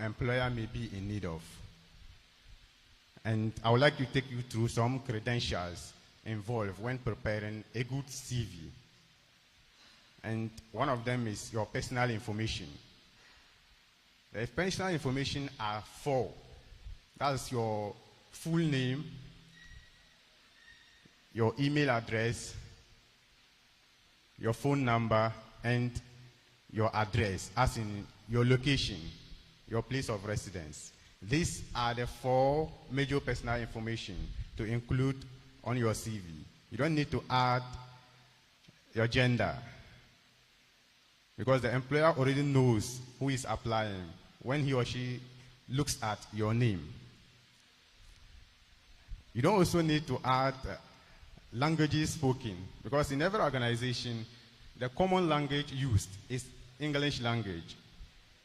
employer may be in need of. And I would like to take you through some credentials involved when preparing a good CV. And one of them is your personal information. The personal information are 4. That's your full name, your email address, your phone number, and your address, as in your location, your place of residence. These are the 4 major personal information to include on your CV. You don't need to add your gender, because the employer already knows who is applying when he or she looks at your name. You don't also need to add languages spoken, because in every organization, the common language used is English language.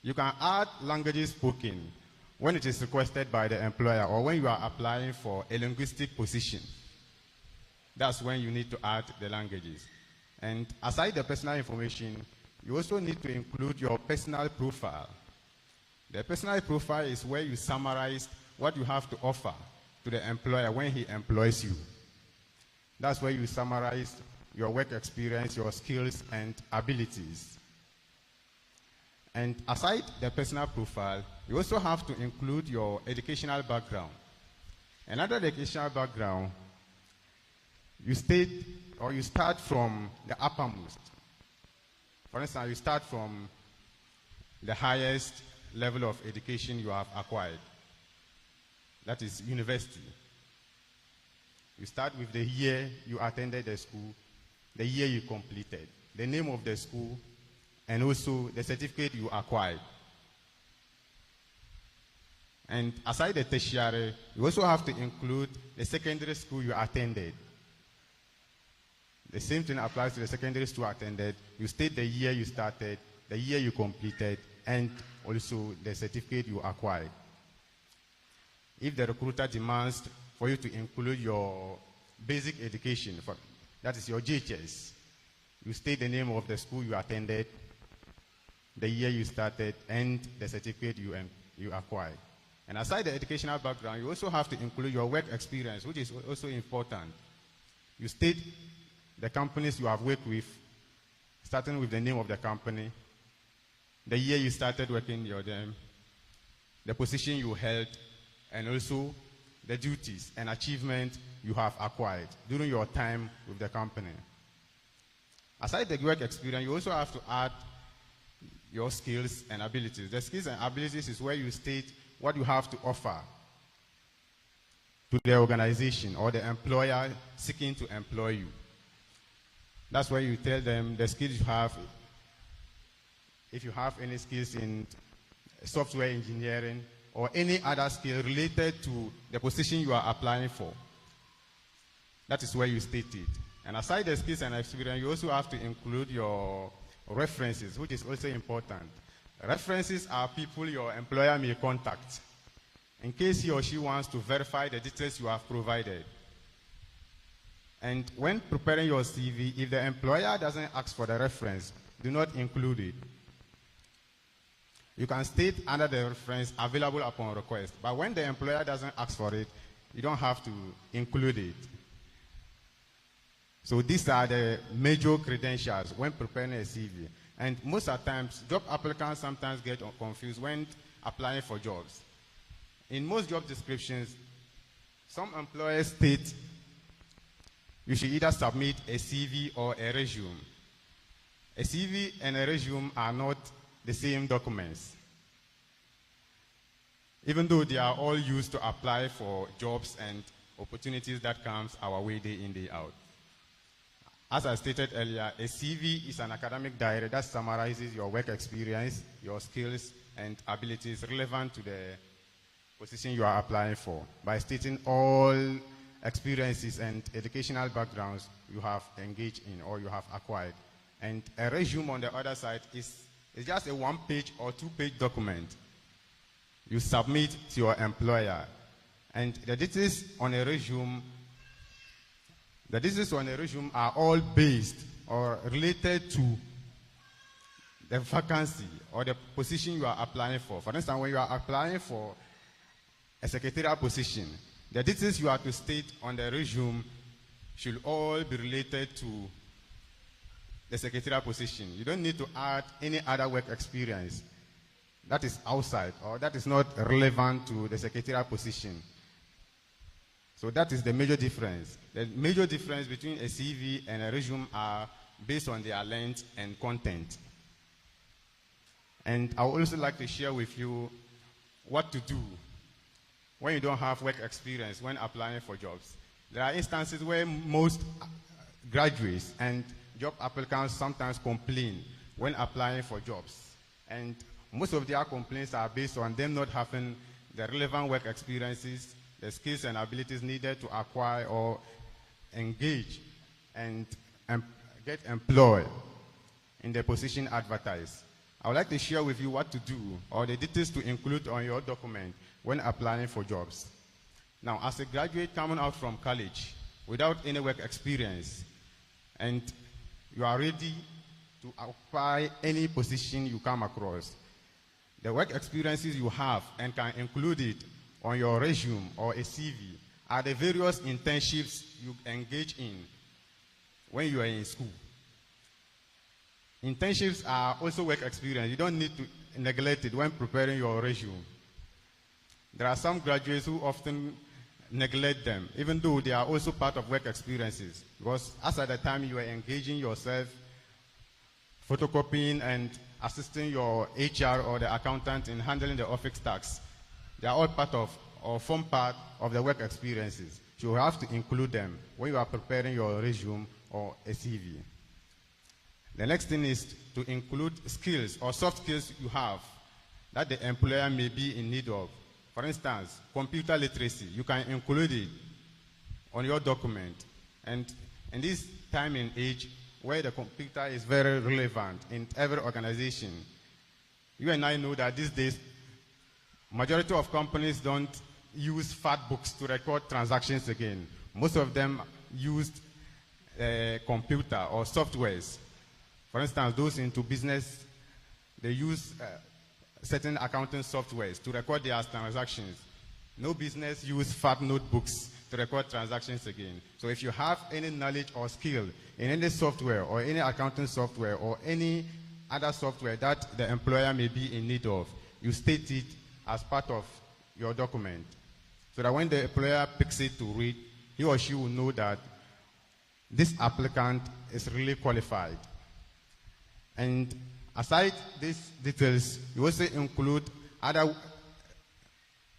You can add languages spoken when it is requested by the employer or when you are applying for a linguistic position. That's when you need to add the languages. And aside the personal information, you also need to include your personal profile. The personal profile is where you summarize what you have to offer to the employer when he employs you. That's where you summarize your work experience, your skills, and abilities. And aside the personal profile, you also have to include your educational background. Another educational background, you state or you start from the uppermost. For instance, you start from the highest level of education you have acquired. That is university. You start with the year you attended the school, the year you completed, the name of the school, and also the certificate you acquired. And aside the tertiary, you also have to include the secondary school you attended. The same thing applies to the secondary school attended. You state the year you started, the year you completed, and also the certificate you acquired. If the recruiter demands for you to include your basic education, that is your JHS, you state the name of the school you attended, the year you started, and the certificate you acquired. And aside the educational background, you also have to include your work experience, which is also important. You state the companies you have worked with, starting with the name of the company, the year you started working with them, the position you held, and also the duties and achievements you have acquired during your time with the company. Aside the work experience, you also have to add your skills and abilities. The skills and abilities is where you state what you have to offer to the organization or the employer seeking to employ you. That's where you tell them the skills you have. If you have any skills in software engineering or any other skill related to the position you are applying for, that is where you state it. And aside the skills and experience, you also have to include your references, which is also important. References are people your employer may contact in case he or she wants to verify the details you have provided. And when preparing your CV, if the employer doesn't ask for the reference, do not include it. You can state under the reference available upon request, but when the employer doesn't ask for it, you don't have to include it. So these are the major credentials when preparing a CV. And most of the times, job applicants sometimes get confused when applying for jobs. In most job descriptions, some employers state you should either submit a CV or a resume. A CV and a resume are not the same documents, even though they are all used to apply for jobs and opportunities that comes our way day in, day out. As I stated earlier, a CV is an academic diary that summarizes your work experience, your skills, and abilities relevant to the position you are applying for by stating all experiences and educational backgrounds you have engaged in or you have acquired. And a resume on the other side is just a 1-page or 2-page document you submit to your employer. And the details on a resume are all based or related to the vacancy or the position you are applying for. For instance, when you are applying for a secretarial position, the details you have to state on the resume should all be related to the secretarial position. You don't need to add any other work experience that is outside or that is not relevant to the secretarial position. So that is the major difference. The major difference between a CV and a resume are based on their length and content. And I would also like to share with you what to do when you don't have work experience when applying for jobs. There are instances where most graduates and job applicants sometimes complain when applying for jobs. And most of their complaints are based on them not having the relevant work experiences, the skills and abilities needed to acquire or engage and get employed in the position advertised. I would like to share with you what to do or the details to include on your document when applying for jobs. Now, as a graduate coming out from college without any work experience and you are ready to occupy any position you come across, the work experiences you have and can include it on your resume or a CV are the various internships you engage in when you are in school. Internships are also work experience. You don't need to neglect it when preparing your resume. There are some graduates who often neglect them, even though they are also part of work experiences. Because as at the time you are engaging yourself, photocopying and assisting your HR or the accountant in handling the office tasks, they are all part of or form part of the work experiences. You have to include them when you are preparing your resume or a CV. The next thing is to include skills or soft skills you have that the employer may be in need of. For instance, computer literacy, you can include it on your document. And in this time and age where the computer is very relevant in every organization, you and I know that these days, majority of companies don't use fat books to record transactions again. Most of them used computer or softwares. For instance, those into business, they use certain accounting softwares to record their transactions. No business use fat notebooks to record transactions again. So if you have any knowledge or skill in any software or any accounting software or any other software that the employer may be in need of, you state it as part of your document. So that when the employer picks it to read, he or she will know that this applicant is really qualified. And aside these details, you also include other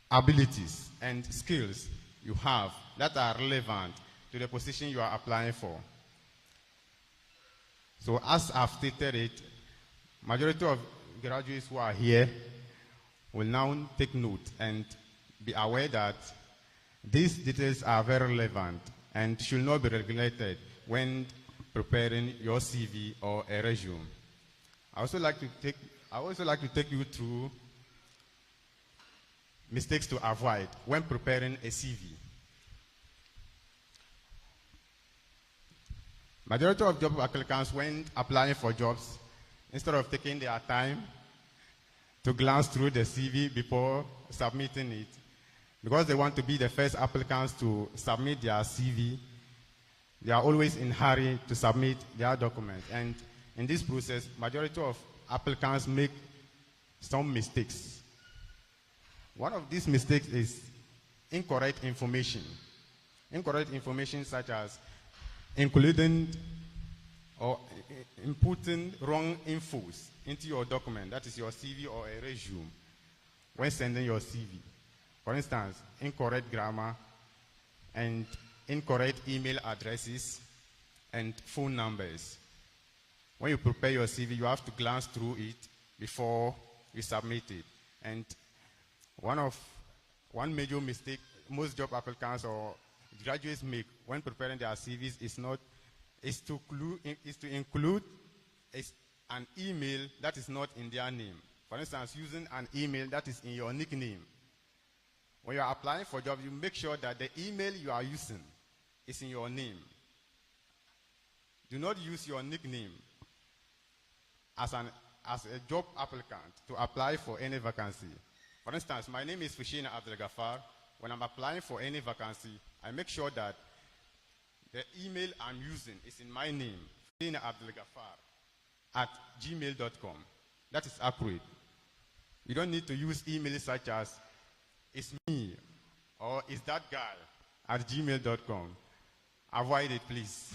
abilities and skills you have that are relevant to the position you are applying for. So as I've stated it, majority of graduates who are here will now take note and be aware that these details are very relevant and should not be regulated when preparing your CV or a resume. I also like to take you through mistakes to avoid when preparing a CV. Majority of job applicants, when applying for jobs, instead of taking their time to glance through the CV before submitting it, because they want to be the first applicants to submit their CV, they are always in a hurry to submit their document. And in this process, majority of applicants make some mistakes. One of these mistakes is incorrect information. Incorrect information such as including or inputting wrong infos into your document, that is your CV or a resume, when sending your CV. For instance, incorrect grammar and incorrect email addresses and phone numbers. When you prepare your CV, you have to glance through it before you submit it. And one major mistake most job applicants or graduates make when preparing their CVs is to include an email that is not in their name. For instance, using an email that is in your nickname. When you are applying for a job, you make sure that the email you are using is in your name. Do not use your nickname as an as a job applicant to apply for any vacancy. For instance, my name is Fushina Abdul Ghaffar. When I'm applying for any vacancy, I make sure that the email I'm using is in my name, Fushina Abdul Ghaffar @gmail.com. That is accurate. You don't need to use emails such as "it's me" or "is that guy" @gmail.com. Avoid it, please.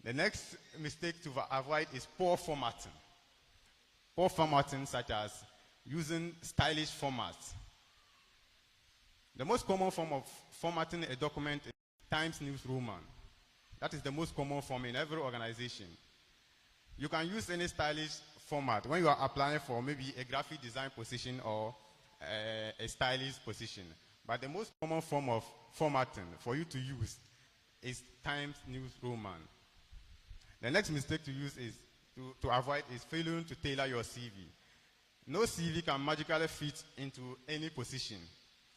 The next mistake to avoid is poor formatting. Poor formatting, such as using stylish formats. The most common form of formatting a document is Times News Roman. That is the most common form in every organization. You can use any stylish format when you are applying for maybe a graphic design position or a stylish position. But the most common form of formatting for you to use is Times News Roman. The next mistake to use is to avoid is failing to tailor your CV. No CV can magically fit into any position.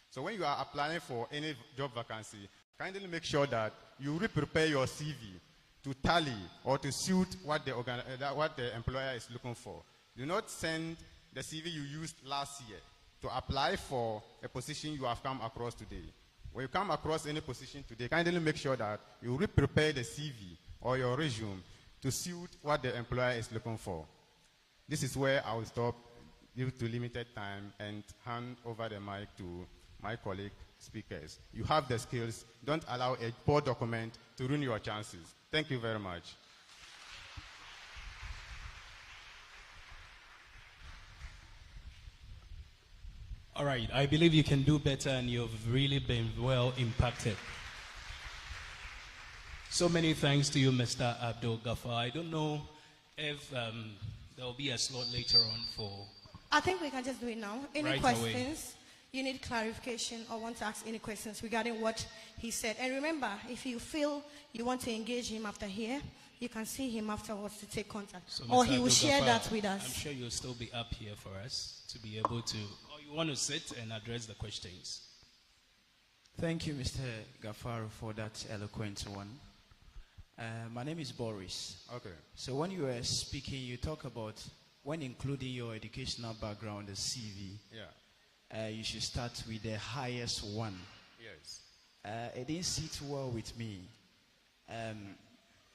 So when you are applying for any job vacancy, kindly make sure that you prepare your CV to tally or to suit what the employer is looking for. Do not send the CV you used last year to apply for a position you have come across today. When you come across any position today, kindly make sure that you prepare the CV or your resume to suit what the employer is looking for. This is where I will stop due to limited time and hand over the mic to my colleague speakers. You have the skills. Don't allow a poor document to ruin your chances. Thank you very much. All right, I believe you can do better and you've really been well impacted. So many thanks to you, Mr. Abdul Ghaffar. I don't know if there will be a slot later on for... I think we can just do it now. Any right questions? Away. You need clarification or want to ask any questions regarding what he said. And remember, if you feel you want to engage him after here, you can see him afterwards to take contact. So or Mr. he will share Ghaffar, that with us. I'm sure you'll still be up here for us to be able to... Or you want to sit and address the questions? Thank you, Mr. Ghaffar, for that eloquent one. My name is Boris. Okay. So when you were speaking, you talk about when including your educational background, the CV, you should start with the highest one. Yes. It didn't sit well with me.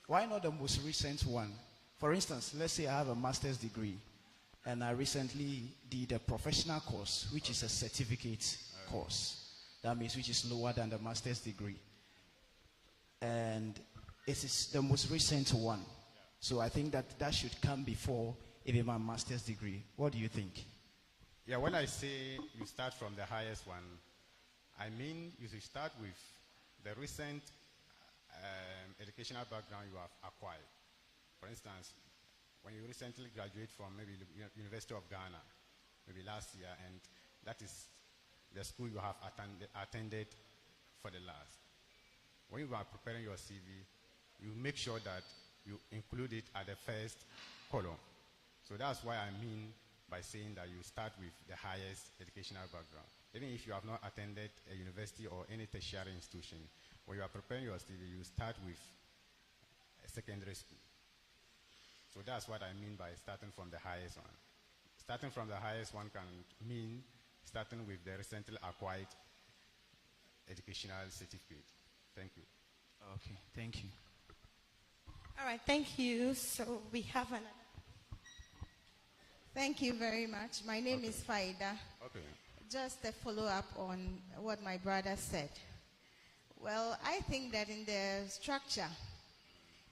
Why not the most recent one? For instance, let's say I have a master's degree and I recently did a professional course, which is a certificate course. That means which is lower than the master's degree. And it is the most recent one. So I think that should come before even my master's degree. What do you think? Yeah, when I say you start from the highest one, I mean you should start with the recent educational background you have acquired. For instance, when you recently graduate from maybe the University of Ghana, maybe last year, and that is the school you have attended for the last. When you are preparing your CV, you make sure that you include it at the first column. So that's why I mean by saying that you start with the highest educational background. Even if you have not attended a university or any tertiary institution, when you are preparing your CV, you start with a secondary school. So that's what I mean by starting from the highest one. Starting from the highest one can mean starting with the recently acquired educational certificate. Thank you. Okay, thank you. All right, thank you. So we have another. Thank you very much. My name is Faida. Okay. Just a follow-up on what my brother said. Well, I think that in the structure,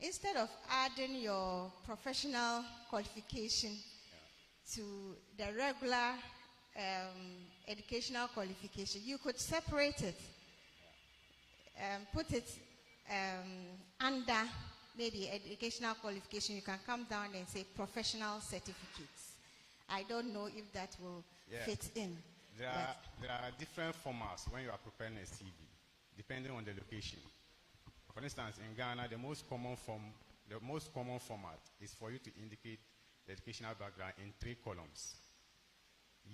instead of adding your professional qualification to the regular educational qualification, you could separate it, put it under maybe educational qualification. You can come down and say professional certificates. I don't know if that will fit in. There are different formats when you are preparing a CV, depending on the location. For instance, in Ghana, the most common format is for you to indicate the educational background in 3 columns: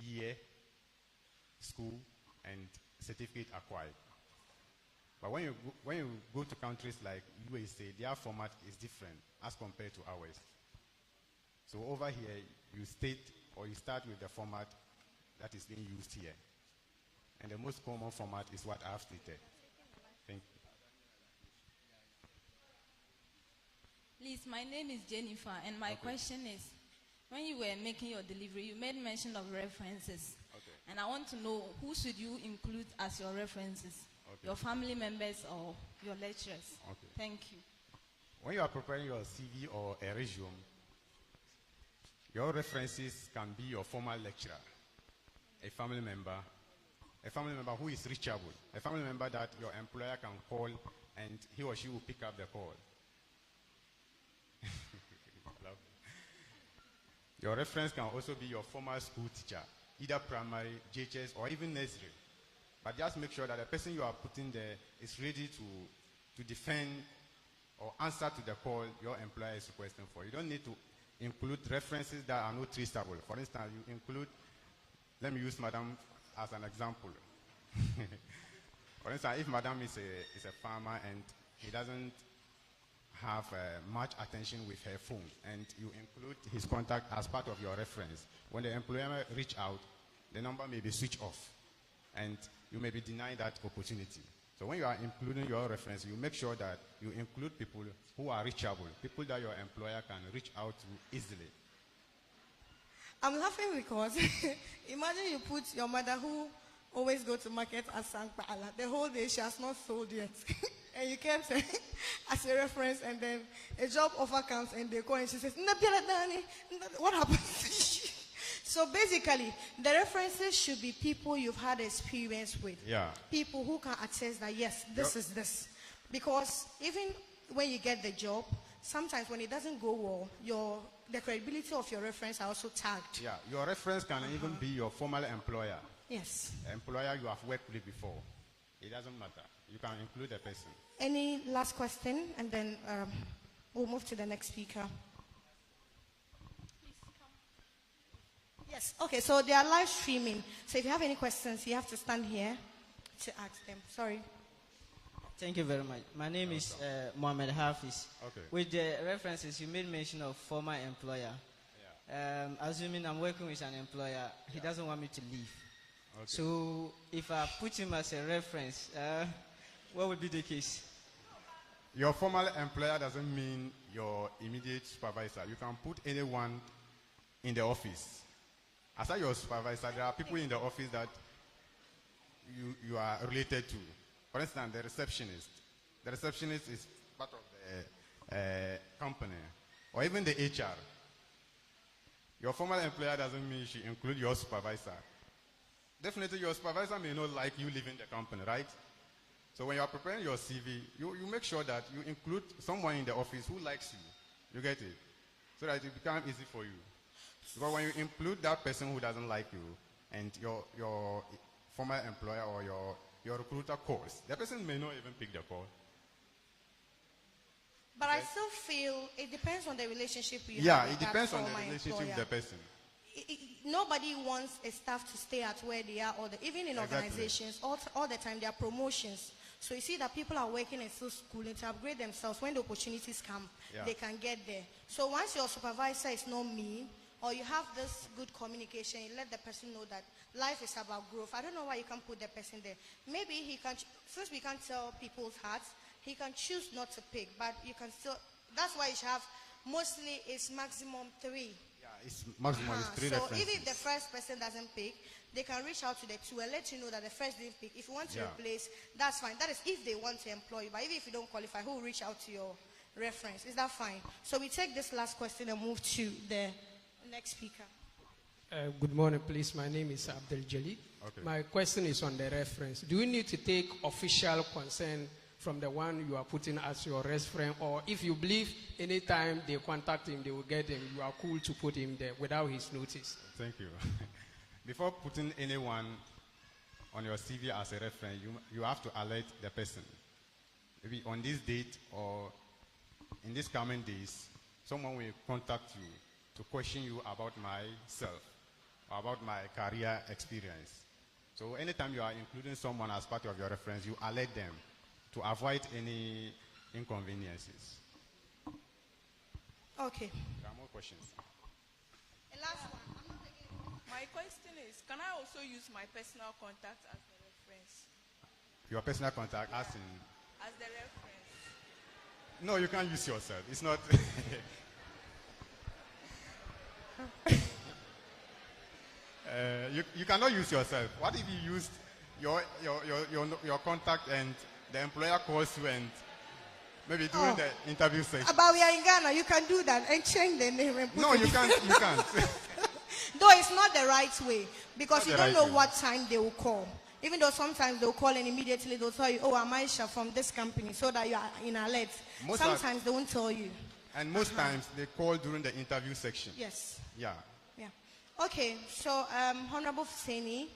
year, school, and certificate acquired. But when you go to countries like USA, their format is different as compared to ours. So over here, you state or you start with the format that is being used here. And the most common format is what I have stated. Thank you. Please, my name is Jennifer, and my question is, when you were making your delivery, you made mention of references. Okay. And I want to know, who should you include as your references? Okay. Your family members or your lecturers? Okay. Thank you. When you are preparing your CV or a resume, your references can be your former lecturer, a family member who is reachable, a family member that your employer can call and he or she will pick up the call. Your reference can also be your former school teacher, either primary, JHS, or even nursery. But just make sure that the person you are putting there is ready to defend or answer to the call your employer is requesting for. You don't need to include references that are not traceable. For instance, you include, let me use Madam as an example. For instance, if Madam is a farmer and he doesn't have much attention with her phone, and you include his contact as part of your reference, when the employer reach out, the number may be switched off, and you may be denied that opportunity. So when you are including your reference, you make sure that you include people who are reachable, people that your employer can reach out to easily. I'm laughing because imagine you put your mother who always go to market at Sankpala. The whole day she has not sold yet. And you kept her as a reference, and then a job offer comes and they call and she says, what happened? So basically, the references should be people you've had experience with. Yeah. People who can attest that, yes, this is this. Because even when you get the job, sometimes when it doesn't go well, the credibility of your reference are also tagged. Yeah, your reference can even be your former employer. Yes. Employer you have worked with before. It doesn't matter. You can include a person. Any last question? And then we'll move to the next speaker. Yes, okay, so they are live streaming. So if you have any questions, you have to stand here to ask them. Sorry. Thank you very much. My name is Mohammed Hafiz. Okay. With the references, you made mention of former employer. Yeah. Assuming I'm working with an employer, he doesn't want me to leave. Okay. So if I put him as a reference, what would be the case? Your former employer doesn't mean your immediate supervisor. You can put anyone in the office. Aside your supervisor, there are people in the office that you are related to. For instance, the receptionist. The receptionist is part of the company. Or even the HR. Your former employer doesn't mean she include your supervisor. Definitely your supervisor may not like you leaving the company, right? So when you are preparing your CV, you make sure that you include someone in the office who likes you. You get it? So that it becomes easy for you. Because when you include that person who doesn't like you, and your former employer or your recruiter calls, the person may not even pick the call. But I still feel it depends on the relationship you have. Yeah, with it that depends on the former relationship with employer. the person. Nobody wants a staff to stay at where they are, even in Exactly. organizations, all the time there are promotions. So you see that people are working and still schooling to upgrade themselves. When the opportunities come, Yeah. they can get there. So once your supervisor is not mean, or you have this good communication, you let the person know that life is about growth. I don't know why you can't put the person there. Maybe he can, since we can't tell people's hearts, he can choose not to pick, but you can still, that's why you should have, mostly it's maximum 3. Yeah, it's maximum it's 3 So references. even if the first person doesn't pick, they can reach out to the 2 and let you know that the first didn't pick. If you want to Yeah. replace, that's fine. That is if they want to employ you. But even if you don't qualify, who will reach out to your reference? Is that fine? So we take this last question and move to the next speaker. Good morning, please. My name is Abdel Jali. Okay. My question is on the reference. Do you need to take official consent from the one you are putting as your reference, or if you believe anytime they contact him, they will get him, you are cool to put him there without his notice? Thank you. Before putting anyone on your CV as a reference, you have to alert the person. Maybe on this date or in these coming days, someone will contact you to question you about myself, or about my career experience. So anytime you are including someone as part of your reference, you alert them to avoid any inconveniences. Okay. There are more questions. The last one. I'm not taking it. My question is, can I also use my personal contact as the reference? Your personal contact, as in. As the reference. No, you can't use yourself. It's not. You cannot use yourself. What if you used your contact and the employer calls you and maybe during the interview session? But we are in Ghana. You can do that and change the name and put No, it. you can't. You can't. Though it's not the right way because Not you the don't right know way. what time they will call. Even though sometimes they'll call and immediately they'll tell you, "Oh, I'm Aisha from this company," so that you are in alert. Most Sometimes they won't tell you. And most times they call during the interview section. Yes. Yeah. Yeah. Okay. So, Honorable Fuseni,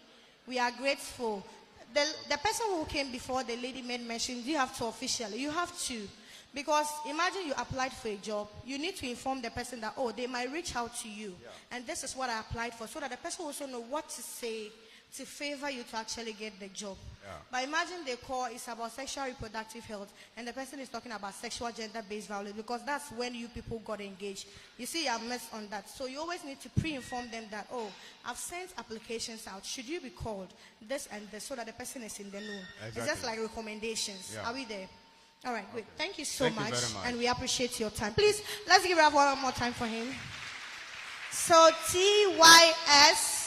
we are grateful. The person who came before the lady made mention, you have to officially. You have to. Because imagine you applied for a job. You need to inform the person that, oh, they might reach out to you. Yeah. And this is what I applied for. So that the person also know what to say to favor you to actually get the job. Yeah. But imagine the call is about sexual reproductive health and the person is talking about sexual gender-based violence because that's when you people got engaged. You see, you are messed on that. So you always need to pre-inform them that, oh, I've sent applications out. Should you be called? This and this so that the person is in the know. It's just Exactly. like recommendations. Yeah. Are we there? All right, great. Thank you so Thank you much. very much. And we appreciate your time. Please, let's give it up one more time for him. So TYS.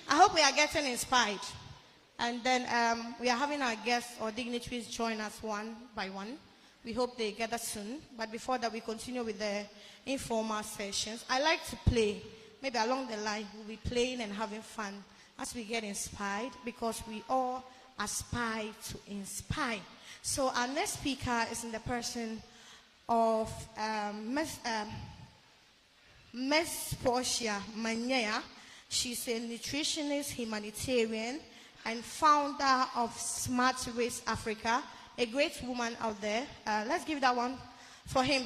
I hope we are getting inspired. And then we are having our guests or dignitaries join us one by one. We hope they gather soon. But before that, we continue with the informal sessions. I like to play. Maybe along the line, we'll be playing and having fun as we get inspired because we all aspire to inspire. So our next speaker is in the person of Ms. Portia Manyea. She's a nutritionist, humanitarian, and founder of Smart Race Africa, a great woman out there. Let's give that one for him.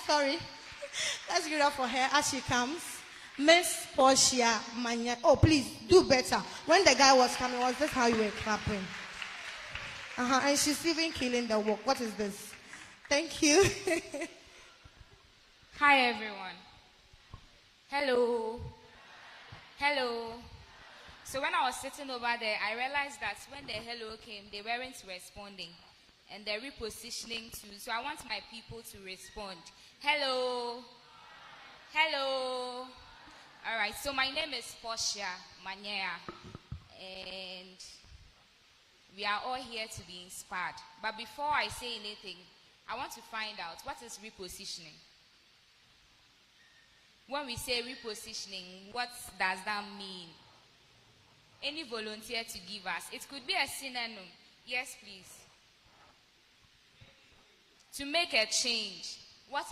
Sorry. Let's give it up for her as she comes. Miss Portia Manyea. Oh, please, do better. When the guy was coming, was this how you were clapping? And she's even killing the work. What is this? Thank you. Hi, everyone. Hello. Hello. So when I was sitting over there, I realized that when the hello came, they weren't responding. And they're repositioning too. So I want my people to respond. Hello. Hello. All right. So my name is Portia Manyea. And we are all here to be inspired. But before I say anything, I want to find out what is repositioning. When we say repositioning, what does that mean? Any volunteer to give us? It could be a synonym. Yes, please. To make a change. What